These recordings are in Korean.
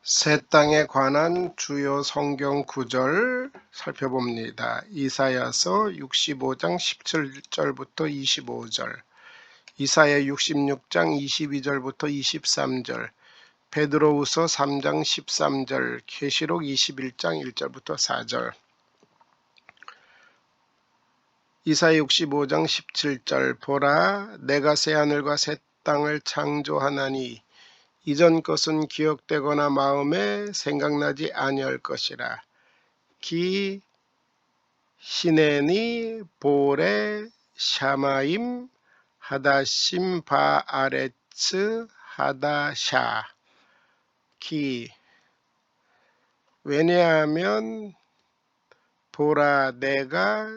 새 땅에 관한 주요 성경 구절 살펴봅니다. 이사야서 65장 17절부터 25절, 이사야 66장 22절부터 23절, 베드로후서 3장 13절, 계시록 21장 1절부터 4절. 이사야 65장 17절, 보라, 내가 새하늘과 새 땅을 창조하나니 이전 것은 기억되거나 마음에 생각나지 아니할 것이라. 기 시네니 보레 샤마임 하다심 바아레츠 하다샤. 기, 왜냐하면 보라, 내가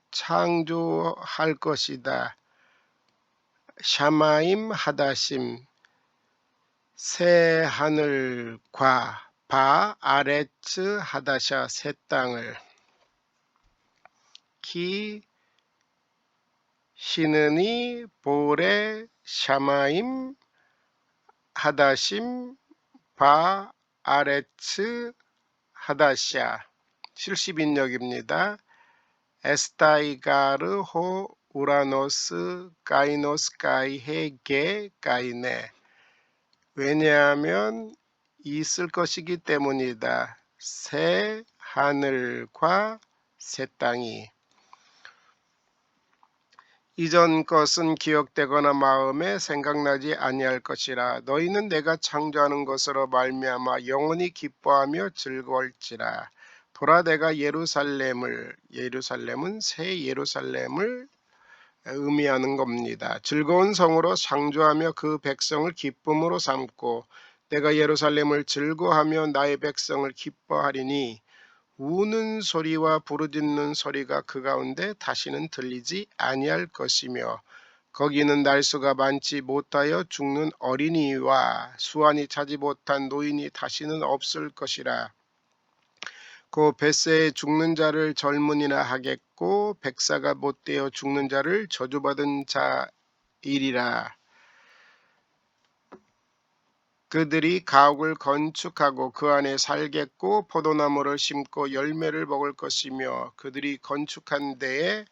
창조할 것이다. 샤마임 하다심, 새 하늘과 바아레츠 하다샤, 새 땅을. 키 시느니 보레 샤마임 하다심 바아레츠 하다샤. 70인역입니다. 에스타이가르 호 우라노스 가이노스 가이헤 게 가이네. 왜냐하면 있을 것이기 때문이다. 새 하늘과 새 땅이. 이전 것은 기억되거나 마음에 생각나지 아니할 것이라. 너희는 내가 창조하는 것으로 말미암아 영원히 기뻐하며 즐거울지라. 보라, 내가 예루살렘은 새 예루살렘을 의미하는 겁니다. 즐거운 성으로 창조하며 그 백성을 기쁨으로 삼고 내가 예루살렘을 즐거워하며 나의 백성을 기뻐하리니 우는 소리와 부르짖는 소리가 그 가운데 다시는 들리지 아니할 것이며 거기는 날수가 많지 못하여 죽는 어린이와 수완이 차지 못한 노인이 다시는 없을 것이라. 그 벳새에 죽는 자를 젊은이나 하겠고 백사가 못되어 죽는 자를 저주받은 자이리라. 그들이 가옥을 건축하고 그 안에 살겠고 포도나무를 심고 열매를 먹을 것이며 그들이 건축한 데에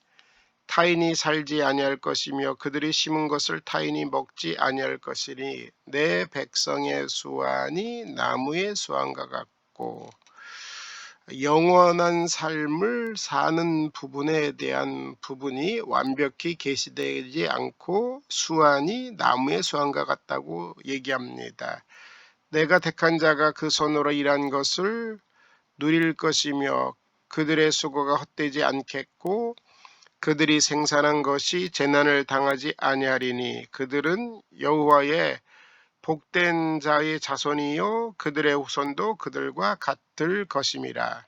타인이 살지 아니할 것이며 그들이 심은 것을 타인이 먹지 아니할 것이니 내 백성의 수완이 나무의 수완과 같고. 영원한 삶을 사는 부분에 대한 부분이 완벽히 계시되지 않고 수완이 나무의 수완과 같다고 얘기합니다. 내가 택한 자가 그 손으로 일한 것을 누릴 것이며 그들의 수고가 헛되지 않겠고 그들이 생산한 것이 재난을 당하지 아니하리니 그들은 여호와의 복된 자의 자손이요 그들의 후손도 그들과 같을 것임이라.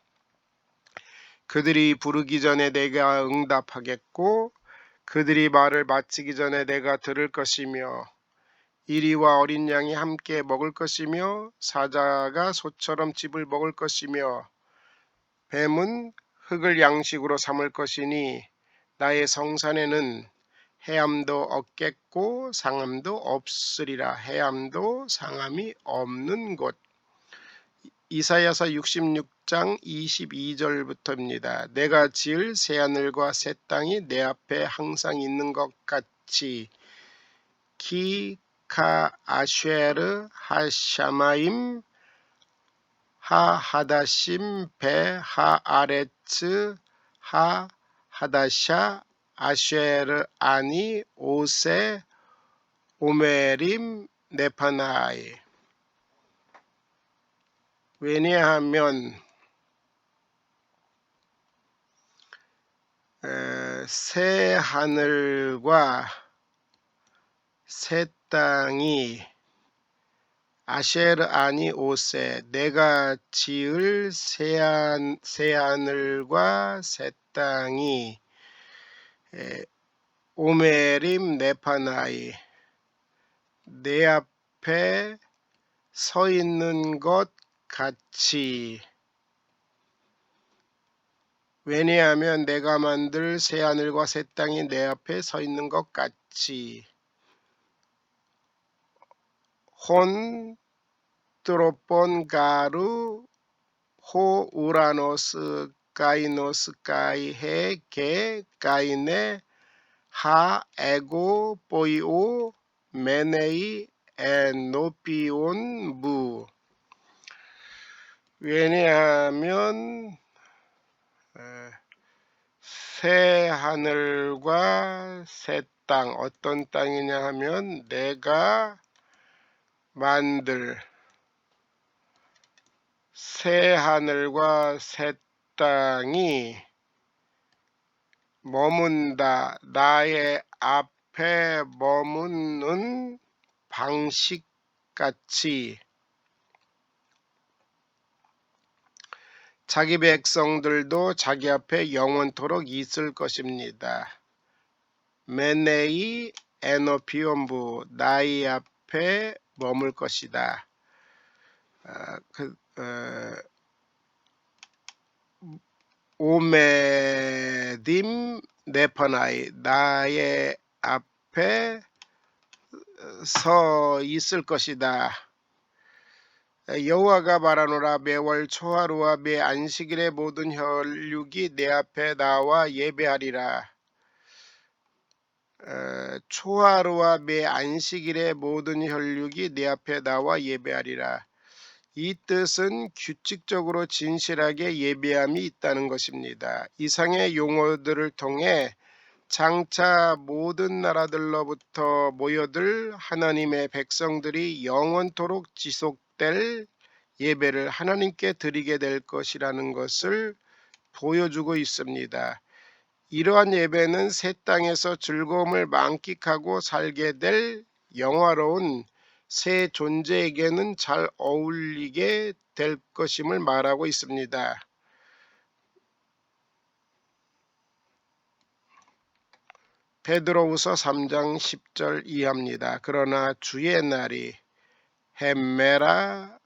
그들이 부르기 전에 내가 응답하겠고 그들이 말을 마치기 전에 내가 들을 것이며 이리와 어린 양이 함께 먹을 것이며 사자가 소처럼 즙을 먹을 것이며 뱀은 흙을 양식으로 삼을 것이니 나의 성산에는 해함도 없겠고 상함도 없으리라. 해함도 상함이 없는 곳. 이사야서 66장 22절부터입니다. 내가 지을 새하늘과 새 땅이 내 앞에 항상 있는 것 같이 키 카 아쉐르 하샤마임 하하다심 베 하아레츠 하하다샤 아쉐르 아니 오세 오메림 네파나이. 왜냐하면 새 하늘과 새 땅이 아쉐르 아니 오세, 내가 지을 새 하늘과 새 땅이 오메림 네파나이, 내 앞에 서 있는 것 같이. 왜냐하면 내가 만들 새 하늘과 새 땅이 내 앞에 서 있는 것 같이. 혼 스트로폰 가르 호 우라노스 가이노스 가이헤 게 가이네 하 에고 보이오 메네이 에노피온 무. 왜냐하면 새 하늘과 새 땅, 어떤 땅이냐 하면 내가 만들 새 하늘과 새 땅이 머문다. 나의 앞에 머무는 방식같이 자기 백성들도 자기 앞에 영원토록 있을 것입니다. 메네이 에노피온부, 나의 앞에 머물 것이다. 오메딤 네퍼나이, 나의 앞에 서 있을 것이다. 여호와가 말하노라. 매월 초하루와 매 안식일의 모든 혈육이 내 앞에 나와 예배하리라. 초하루와 매 안식일의 모든 혈육이 내 앞에 나와 예배하리라. 이 뜻은 규칙적으로 진실하게 예배함이 있다는 것입니다. 이상의 용어들을 통해 장차 모든 나라들로부터 모여들 하나님의 백성들이 영원토록 지속될 예배를 하나님께 드리게 될 것이라는 것을 보여주고 있습니다. 이러한 예배는 새 땅에서 즐거움을 만끽하고 살게 될 영화로운 새 존재에게는 잘 어울리게 될 것임을 말하고 있습니다. 베드로후서 3장 10절 이하입니다. 그러나 주의 날이 햄메라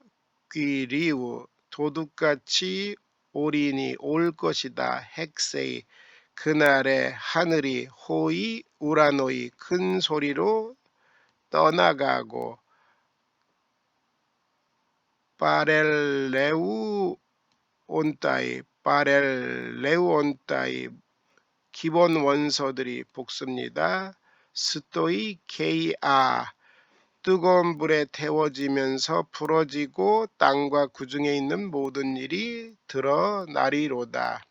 귀리우 도둑같이 올인이 올 것이다. 헥세이, 그날에 하늘이 호이 우라노이 큰 소리로 떠나가고 바렐레우 온따이, 바렐레우 온따이, 기본 원소들이 복습니다. 스토이 케이아, 뜨거운 불에 태워지면서 부러지고 땅과 그 중에 있는 모든 일이 드러나리로다.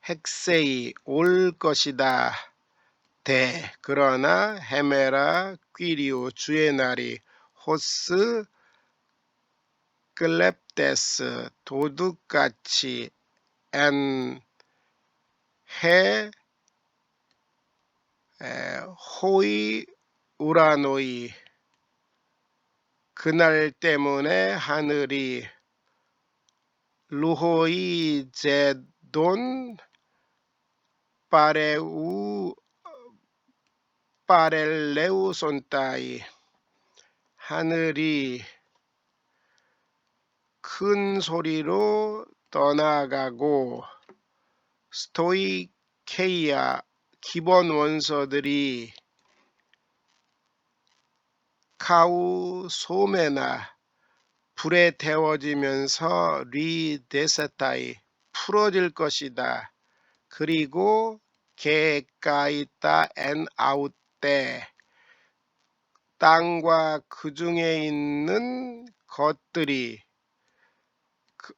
헥세이, 올 것이다. 대, 그러나 헤메라 퀴리오, 주의 날이 호스 클렙데스, 도둑같이 엔 해 호이 우라노이, 그날 때문에 하늘이 루호이 제돈 파렐레우 손따이, 하늘이 큰 소리로 떠나가고 스토이케이아, 기본 원소들이 카우 소메나, 불에 태워지면서 리데세타이, 풀어질 것이다. 그리고 게까이따 엔 아웃때, 땅과 그 중에 있는 것들이,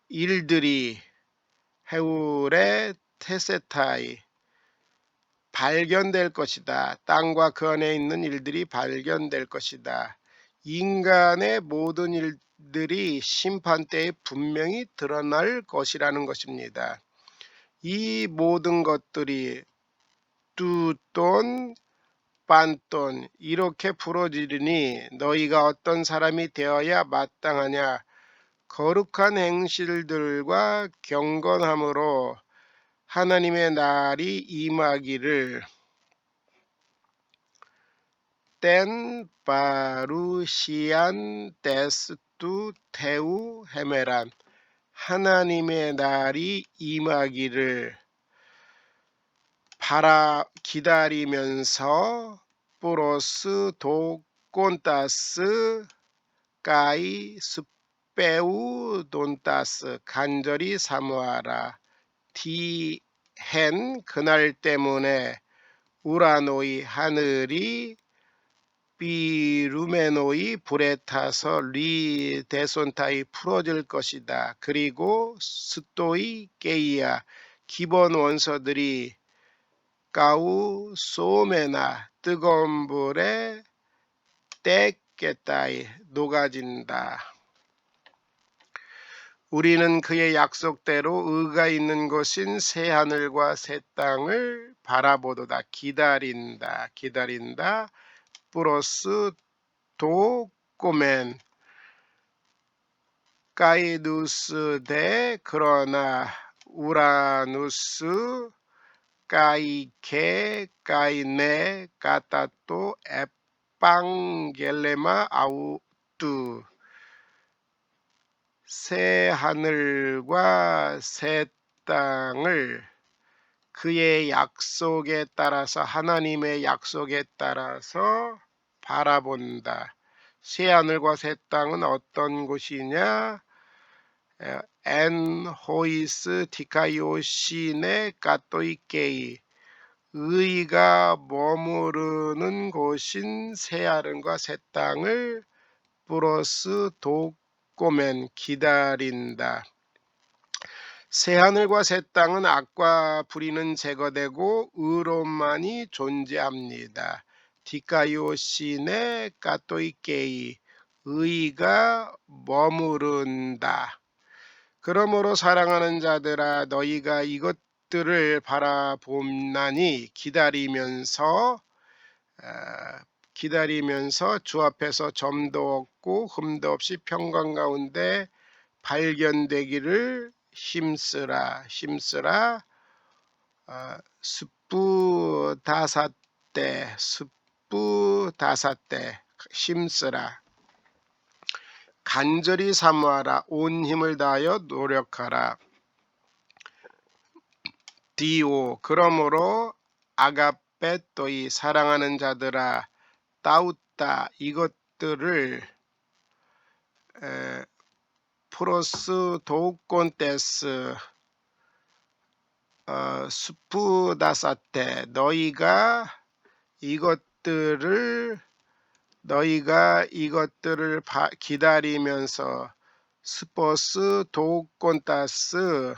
일들이 헤울의 테세타이, 발견될 것이다. 땅과 그 안에 있는 일들이 발견될 것이다. 인간의 모든 일들이 심판 때에 분명히 드러날 것이라는 것입니다. 이 모든 것들이 뚜돈 빤돈 이렇게 부러지리니 너희가 어떤 사람이 되어야 마땅하냐. 거룩한 행실들과 경건함으로 하나님의 날이 임하기를. 땐 바루시안 데스투 테우 헤메란, 하나님의 날이 임하기를 기다리면서 플러스 도꼰따스 까이 스페우 돈따스 간절히 사모하라. 디헨 그날 때문에 우라노이 하늘이 비루메노이 불에 타서 리 데손타이 풀어질 것이다. 그리고 스토이 게이아 기본 원소들이 까우 소메나 뜨거운 물에 떼겠다이 녹아진다. 우리는 그의 약속대로 의가 있는 곳인 새 하늘과 새 땅을 바라보도다. 기다린다. 기다린다. 플러스 도꼬멘 까이누스 대 그러나 우라누스 까이케 까이네 까따또 에빵겔레마 아우뚜 새 하늘과 새 땅을 그의 약속에 따라서 하나님의 약속에 따라서 바라본다. 새 하늘과 새 땅은 어떤 곳이냐? 엔 호이스 디카요시네 까토이케이 의가 머무르는 곳인 새 하늘과 새 땅을 플러스 도꼬멘 기다린다. 새 하늘과 새 땅은 악과 불의는 제거되고 의로움만이 존재합니다. 디카요시네 까토이케이 의가 머무른다. 그러므로 사랑하는 자들아 너희가 이것들을 바라봄나니 기다리면서 주 앞에서 점도 없고 흠도 없이 평강 가운데 발견되기를 힘쓰라. 스푸다사떼 힘쓰라. 간절히 사모하라. 온 힘을 다하여 노력하라. 디오 그러므로 아가페토이 사랑하는 자들아 따우따 이것들을 프로스 도콘테스 스푸다사테 너희가 이것들을 기다리면서 스포스 도콘타스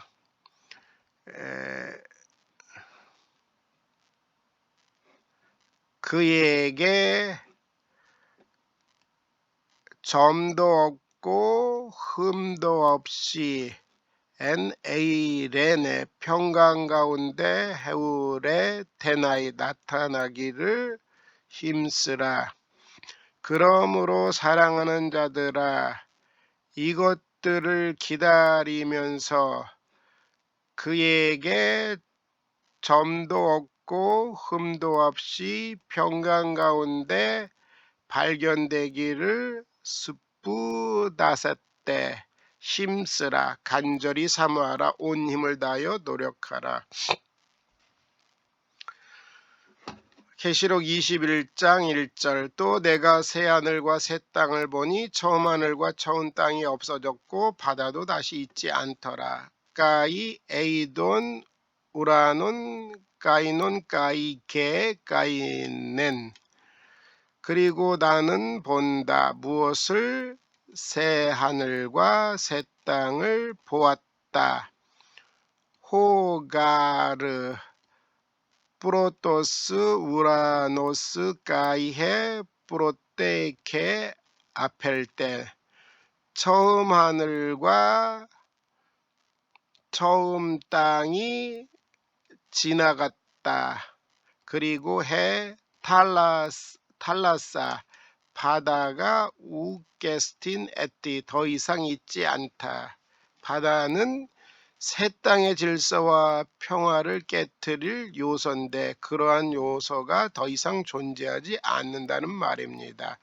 그에게 점도 없고 흠도 없이 에이렌의 평강 가운데 해울의 대나이 나타나기를 힘쓰라. 그러므로 사랑하는 자들아 이것들을 기다리면서 그에게 점도 없고 흠도 없이 평강 가운데 발견되기를 스푸다세떼 힘쓰라. 간절히 사모하라. 온 힘을 다하여 노력하라. 계시록 21장 1절 또 내가 새 하늘과 새 땅을 보니 처음 하늘과 처음 땅이 없어졌고 바다도 다시 있지 않더라. 까이 에이돈 우라논 까이논 까이게 까이넨 그리고 나는 본다. 무엇을? 새 하늘과 새 땅을 보았다. 호가르 프로토스 우라노스 까이헤 프로테케 아펠테 처음 하늘과 처음 땅이 지나갔다. 그리고 해 탈라사 바다가 우게스틴 에티 더 이상 있지 않다. 바다는 새 땅의 질서와 평화를 깨트릴 요소인데 그러한 요소가 더 이상 존재하지 않는다는 말입니다.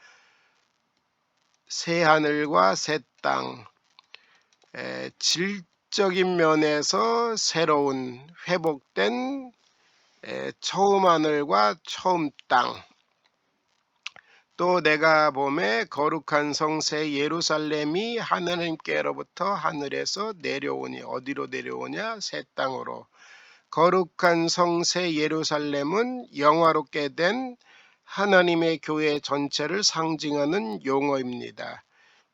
새 하늘과 새 땅 질적인 면에서 새로운 회복된 처음 하늘과 처음 땅 또 내가 보매 거룩한 성 새 예루살렘이 하나님께로부터 하늘에서 내려오니, 어디로 내려오냐? 새 땅으로. 거룩한 성 새 예루살렘은 영화롭게 된 하나님의 교회 전체를 상징하는 용어입니다.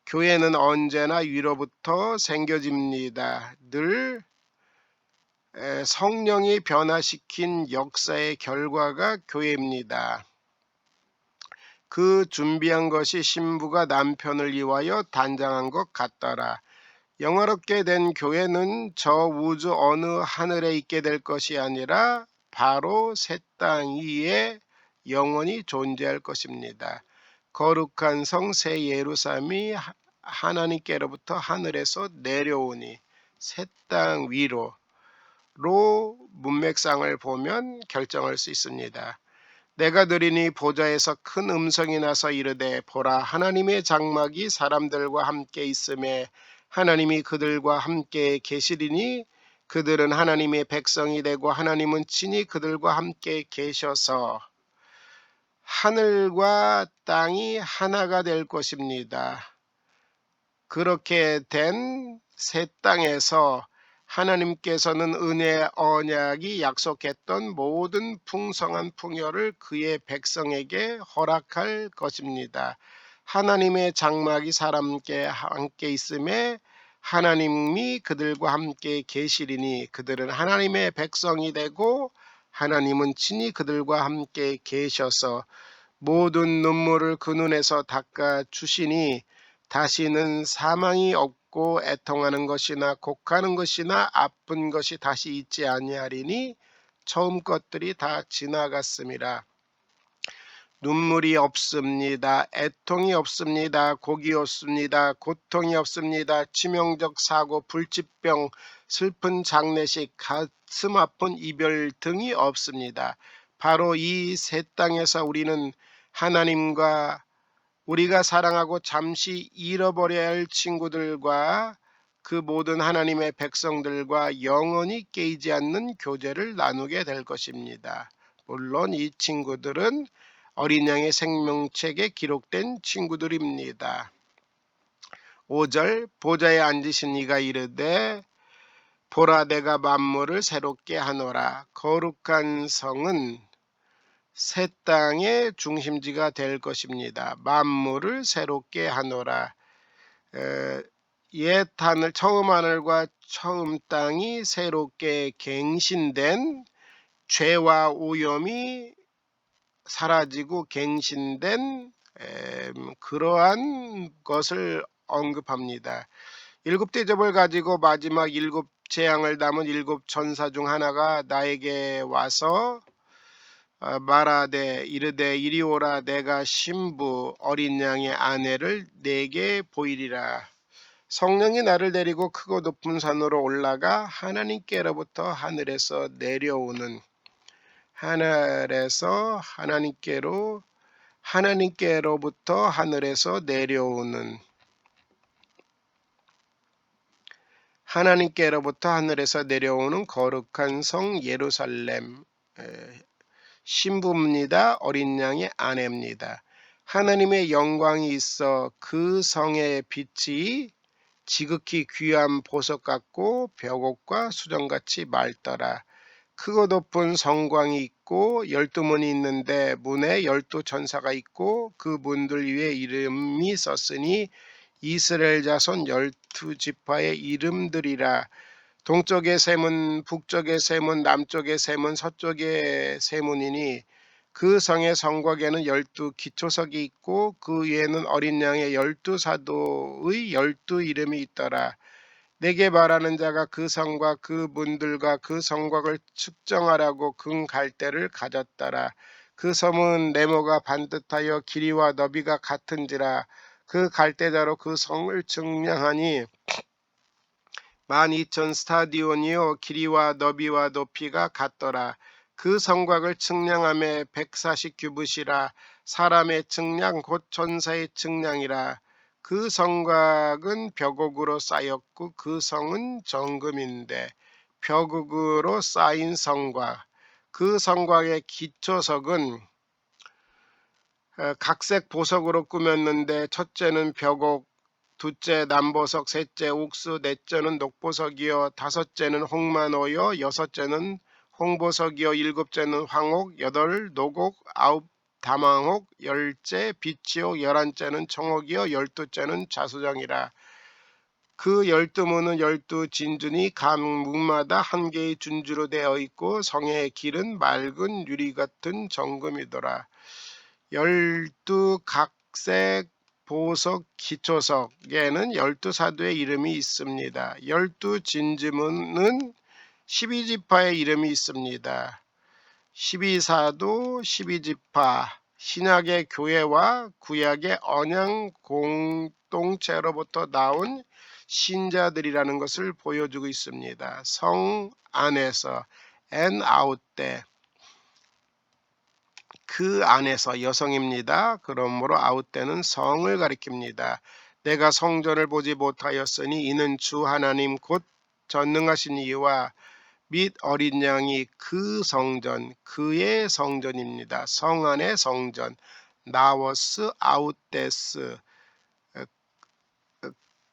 교회는 언제나 위로부터 생겨집니다. 늘 성령이 변화시킨 역사의 결과가 교회입니다. 그 준비한 것이 신부가 남편을 위하여 단장한 것 같더라. 영화롭게 된 교회는 저 우주 어느 하늘에 있게 될 것이 아니라 바로 새 땅 위에 영원히 존재할 것입니다. 거룩한 성 새 예루살렘이 하나님께로부터 하늘에서 내려오니, 새 땅 위로 문맥상을 보면 결정할 수 있습니다. 내가 들으니 보좌에서 큰 음성이 나서 이르되, 보라, 하나님의 장막이 사람들과 함께 있음에 하나님이 그들과 함께 계시리니 그들은 하나님의 백성이 되고 하나님은 친히 그들과 함께 계셔서 하늘과 땅이 하나가 될 것입니다. 그렇게 된 새 땅에서 하나님께서는 은혜 언약이 약속했던 모든 풍성한 풍요를 그의 백성에게 허락할 것입니다. 하나님의 장막이 사람께 함께 있음에 하나님이 그들과 함께 계시리니 그들은 하나님의 백성이 되고 하나님은 친히 그들과 함께 계셔서 모든 눈물을 그 눈에서 닦아 주시니 다시는 사망이 없고 애통하는 것이나 곡하는 것이나 아픈 것이 다시 있지 아니하리니 처음 것들이 다 지나갔음이라. 눈물이 없습니다. 애통이 없습니다. 곡이 없습니다. 고통이 없습니다. 치명적 사고, 불치병, 슬픈 장례식, 가슴 아픈 이별 등이 없습니다. 바로 이 새 땅에서 우리는 하나님과 우리가 사랑하고 잠시 잃어버려야 할 친구들과 그 모든 하나님의 백성들과 영원히 깨이지 않는 교제를 나누게 될 것입니다. 물론 이 친구들은 어린 양의 생명책에 기록된 친구들입니다. 5절, 보좌에 앉으신 이가 이르되, 보라, 내가 만물을 새롭게 하노라. 거룩한 성은 새 땅의 중심지가 될 것입니다. 만물을 새롭게 하노라. 옛 하늘, 처음 하늘과 처음 땅이 새롭게 갱신된, 죄와 오염이 사라지고 갱신된 그러한 것을 언급합니다. 7대접을 가지고 마지막 7재앙을 담은 7천사 중 하나가 나에게 와서 말하되 이르되, 이리 오라, 내가 신부 어린 양의 아내를 내게 보이리라. 성령이 나를 데리고 크고 높은 산으로 올라가 하나님께로부터 하늘에서 내려오는, 하나님께로부터 하늘에서 내려오는, 거룩한 성 예루살렘 신부입니다. 어린 양의 아내입니다. 하나님의 영광이 있어 그 성의 빛이 지극히 귀한 보석 같고 벽옥과 수정같이 맑더라. 크고 높은 성광이 있고 12문이 있는데 문에 12천사가 있고 그 문들 위에 이름이 썼으니 이스라엘 자손 12지파의 이름들이라. 동쪽의 세문, 북쪽의 세문, 남쪽의 세문, 서쪽의 세문이니 그 성의 성곽에는 12기초석이 있고 그 위에는 어린 양의 12사도의 12이름이 있더라. 내게 말하는 자가 그 성과 그 문들과 그 성곽을 측정하라고 금 갈대를 가졌더라. 그 섬은 네모가 반듯하여 길이와 너비가 같은지라. 그 갈대자로 그 성을 측량하니 12,000스타디온이요 길이와 너비와 높이가 같더라. 그 성곽을 측량함에 140규빗이라. 사람의 측량 곧 천사의 측량이라. 그 성곽은 벽옥으로 쌓였고 그 성은 정금인데 벽옥으로 쌓인 성곽. 그 성곽의 기초석은 각색 보석으로 꾸몄는데 첫째는 벽옥, 둘째 남보석, 셋째 옥수, 넷째는 녹보석이요, 다섯째는 홍만호요, 여섯째는 홍보석이요, 일곱째는 황옥, 여덟 노곡, 아홉 다망옥, 열째 비치옥, 열한째는 청옥이요, 열두째는 자수정이라. 그 12문은 12진준이 각 문마다 한 개의 준주로 되어 있고 성의 길은 맑은 유리 같은 정금이더라. 12각색 보석 기초석에는 12사도의 이름이 있습니다. 12진주문은 12지파의 이름이 있습니다. 12사도, 12지파, 신약의 교회와 구약의 언약 공동체로부터 나온 신자들이라는 것을 보여주고 있습니다. 성 안에서 and out there, 그 안에서 여성입니다. 그러므로 out there는 성을 가리킵니다. 내가 성전을 보지 못하였으니 이는 주 하나님 곧 전능하신 이와 및 어린 양이 그 성전, 그의 성전입니다. 성 안의 성전, 나워스 아웃데스,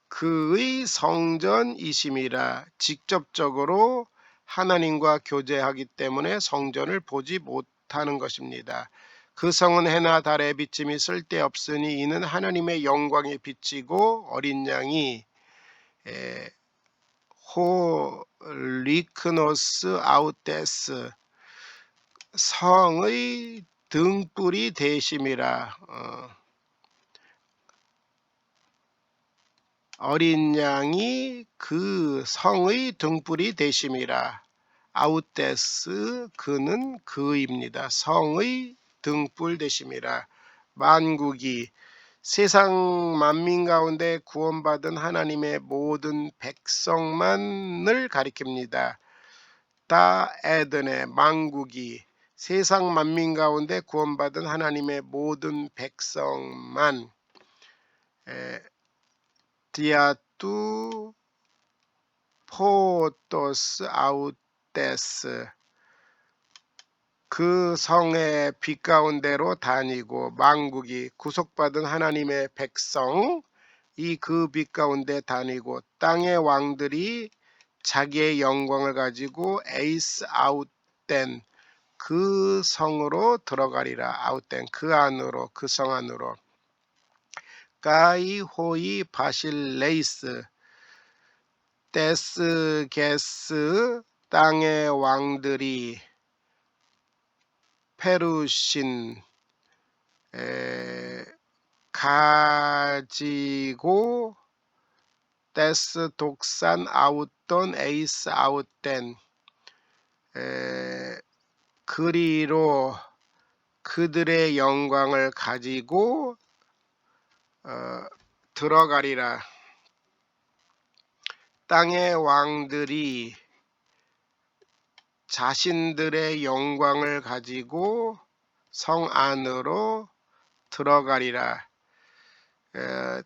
그의 성전이심이라. 직접적으로 하나님과 교제하기 때문에 성전을 보지 못하는 것입니다. 그 성은 해나 달의 비침이 쓸데없으니 이는 하나님의 영광에 비치고 어린 양이 호리크노스 아우테스, 성의 등불이 되심이라. 어린 양이 그 성의 등불이 되심이라. 아우테스, 그는 그입니다. 성의 등불 되심이라. 만국이, 세상 만민 가운데 구원받은 하나님의 모든 백성만을 가리킵니다. 다 에덴의 만국이, 세상 만민 가운데 구원받은 하나님의 모든 백성만, 디아투 포토스 아우테스, 그 성의 빛 가운데로 다니고, 만국이 구속받은 하나님의 백성 이 그 빛 가운데 다니고, 땅의 왕들이 자기의 영광을 가지고 에이스 아웃된 그 성으로 들어가리라. 아웃된 그 안으로, 그 성 안으로. 가이 호이 바실레이스 데스게스, 땅의 왕들이 페루신 가지고, 데스 독산 아웃돈 에이스 아웃된, 그리로 그들의 영광을 가지고 들어가리라. 땅의 왕들이 자신들의 영광을 가지고 성 안으로 들어가리라.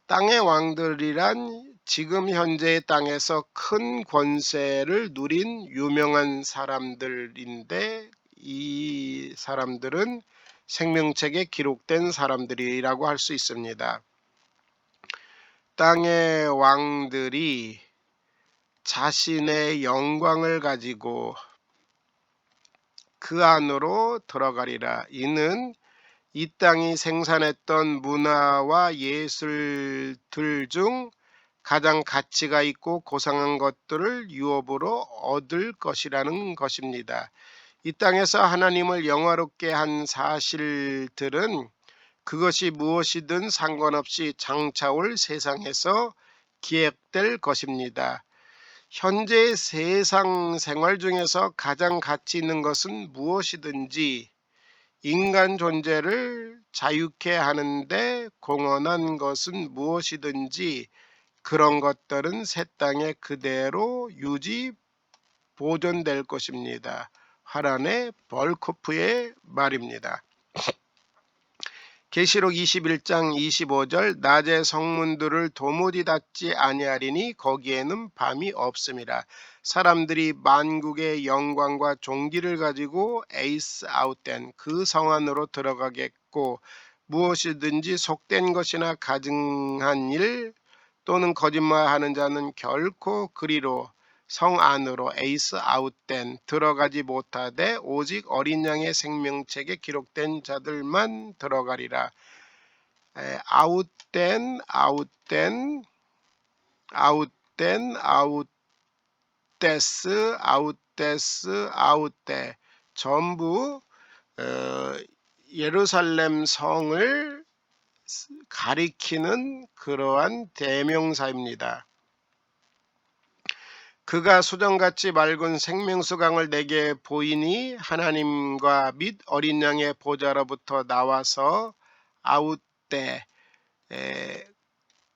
땅의 왕들이란 지금 현재의 땅에서 큰 권세를 누린 유명한 사람들인데, 이 사람들은 생명책에 기록된 사람들이라고 할 수 있습니다. 땅의 왕들이 자신의 영광을 가지고 그 안으로 들어가리라. 이는 이 땅이 생산했던 문화와 예술들 중 가장 가치가 있고 고상한 것들을 유업으로 얻을 것이라는 것입니다. 이 땅에서 하나님을 영화롭게 한 사실들은 그것이 무엇이든 상관없이 장차올 세상에서 기획될 것입니다. 현재 세상 생활 중에서 가장 가치 있는 것은 무엇이든지 인간 존재를 자유케 하는데 공헌한 것은 무엇이든지 그런 것들은 새 땅에 그대로 유지 보존될 것입니다. 하란의 벌코프의 말입니다. 계시록 21장 25절, 낮에 성문들을 도무지 닫지 아니하리니 거기에는 밤이 없음이라. 사람들이 만국의 영광과 종기를 가지고 에이스 아웃된 그 성 안으로 들어가겠고, 무엇이든지 속된 것이나 가증한 일 또는 거짓말하는 자는 결코 그리로 성 안으로 에이스 아웃된 들어가지 못하되 오직 어린 양의 생명책에 기록된 자들만 들어가리라. 아웃된 아웃데 전부 예루살렘 성을 가리키는 그러한 대명사입니다. 그가 수정같이 맑은 생명수강을 내게 보이니 하나님과 및 어린 양의 보좌로부터 나와서 아웃대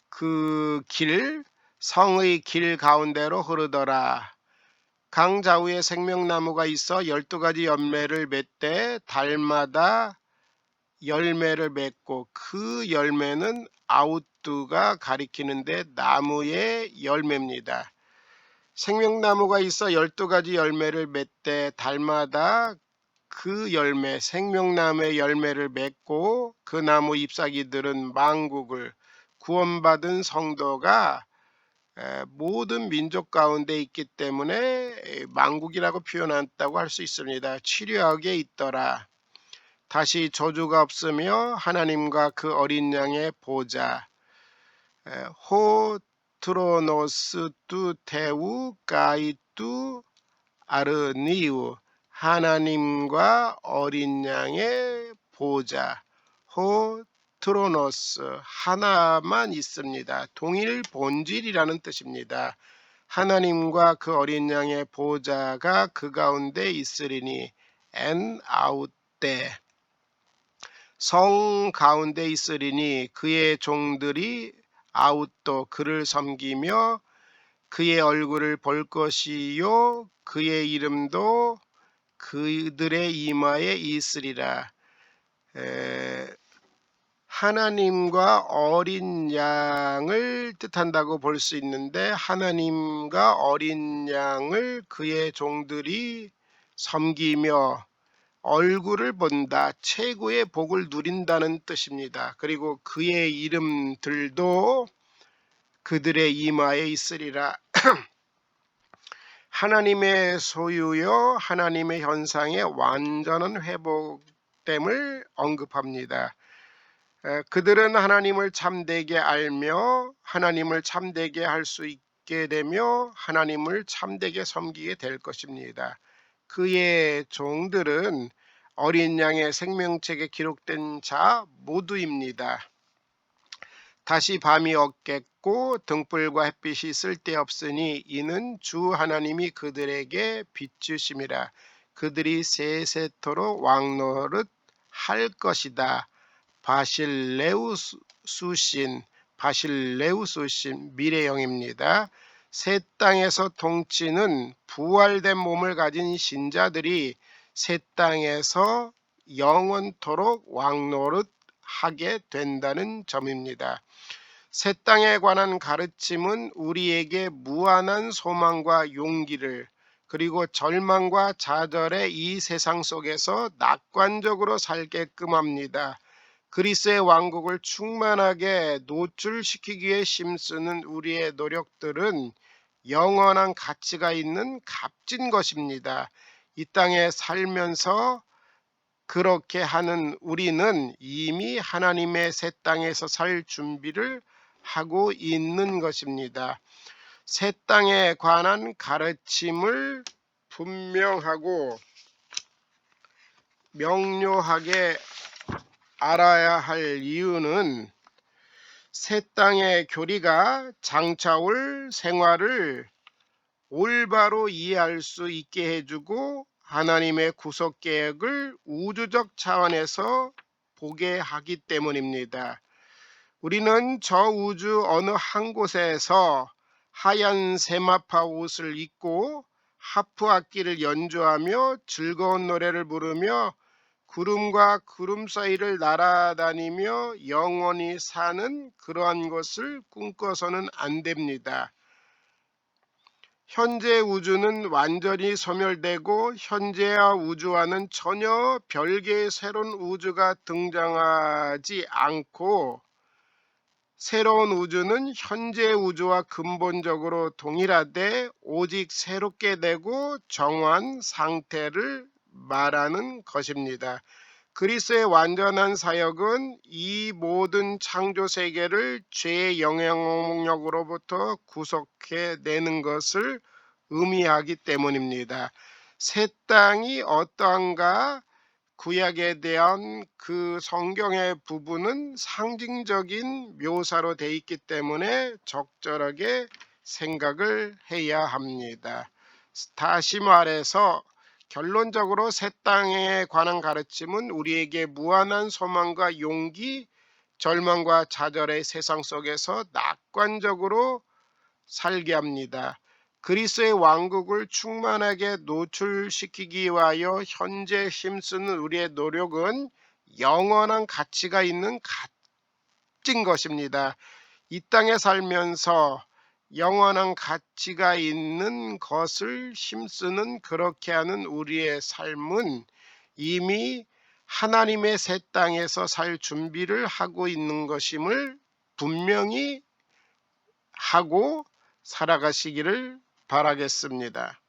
그 길 성의 길 가운데로 흐르더라. 강 좌우에 생명나무가 있어 12가지 열매를 맺되 달마다 열매를 맺고 그 열매는 아웃두가 가리키는데 나무의 열매입니다. 생명나무가 있어 12가지 열매를 맺되 달마다 그 열매 생명나무의 열매를 맺고 그 나무 잎사귀들은 만국을 구원받은 성도가 모든 민족 가운데 있기 때문에 만국이라고 표현한다고 할 수 있습니다. 치료하게 있더라. 다시 저주가 없으며 하나님과 그 어린 양의 보좌 호 트로노스 뚜 테우 가이 뚜 아르니우 하나님과 어린 양의 보좌 호 트로노스 하나만 있습니다. 동일 본질이라는 뜻입니다. 하나님과 그 어린 양의 보좌가 그 가운데 있으리니 엔 아웃데 성 가운데 있으리니 그의 종들이 아웃도 그를 섬기며 그의 얼굴을 볼 것이요 그의 이름도 그들의 이마에 있으리라. 하나님과 어린 양을 뜻한다고 볼 수 있는데 하나님과 어린 양을 그의 종들이 섬기며 얼굴을 본다. 최고의 복을 누린다는 뜻입니다. 그리고 그의 이름들도 그들의 이마에 있으리라. 하나님의 소유요 하나님의 현상의 완전한 회복됨을 언급합니다. 그들은 하나님을 참되게 알며 하나님을 참되게 할 수 있게 되며 하나님을 참되게 섬기게 될 것입니다. 그의 종들은 어린 양의 생명책에 기록된 자 모두입니다. 다시 밤이 없겠고 등불과 햇빛이 쓸데없으니 이는 주 하나님이 그들에게 비추심이라. 그들이 세세토록 왕노릇 할 것이다. 바실레우스신 미래형입니다. 새 땅에서 통치는 부활된 몸을 가진 신자들이 새 땅에서 영원토록 왕노릇 하게 된다는 점입니다. 새 땅에 관한 가르침은 우리에게 무한한 소망과 용기를 그리고 절망과 좌절의 이 세상 속에서 낙관적으로 살게끔 합니다. 그리스의 왕국을 충만하게 노출시키기에 힘쓰는 우리의 노력들은 영원한 가치가 있는 값진 것입니다. 이 땅에 살면서 그렇게 하는 우리는 이미 하나님의 새 땅에서 살 준비를 하고 있는 것입니다. 새 땅에 관한 가르침을 분명하고 명료하게 알아야 할 이유는 새 땅의 교리가 장차올 생활을 올바로 이해할 수 있게 해주고 하나님의 구속 계획을 우주적 차원에서 보게 하기 때문입니다. 우리는 저 우주 어느 한 곳에서 하얀 세마파 옷을 입고 하프 악기를 연주하며 즐거운 노래를 부르며 구름과 구름 사이를 날아다니며 영원히 사는 그러한 것을 꿈꿔서는 안 됩니다. 현재 우주는 완전히 소멸되고 현재의 우주와는 전혀 별개의 새로운 우주가 등장하지 않고 새로운 우주는 현재 우주와 근본적으로 동일하되 오직 새롭게 되고 정한 상태를 말하는 것입니다. 그리스도의 완전한 사역은 이 모든 창조 세계를 죄의 영향력으로부터 구속해 내는 것을 의미하기 때문입니다. 새 땅이 어떠한가? 구약에 대한 그 성경의 부분은 상징적인 묘사로 되어 있기 때문에 적절하게 생각을 해야 합니다. 다시 말해서 결론적으로 새 땅에 관한 가르침은 우리에게 무한한 소망과 용기, 절망과 좌절의 세상 속에서 낙관적으로 살게 합니다. 그리스도의 왕국을 충만하게 노출시키기 위하여 현재 힘쓰는 우리의 노력은 영원한 가치가 있는 값진 것입니다. 이 땅에 살면서 영원한 가치가 있는 것을 힘쓰는 그렇게 하는 우리의 삶은 이미 하나님의 새 땅에서 살 준비를 하고 있는 것임을 분명히 하고 살아가시기를 바라겠습니다.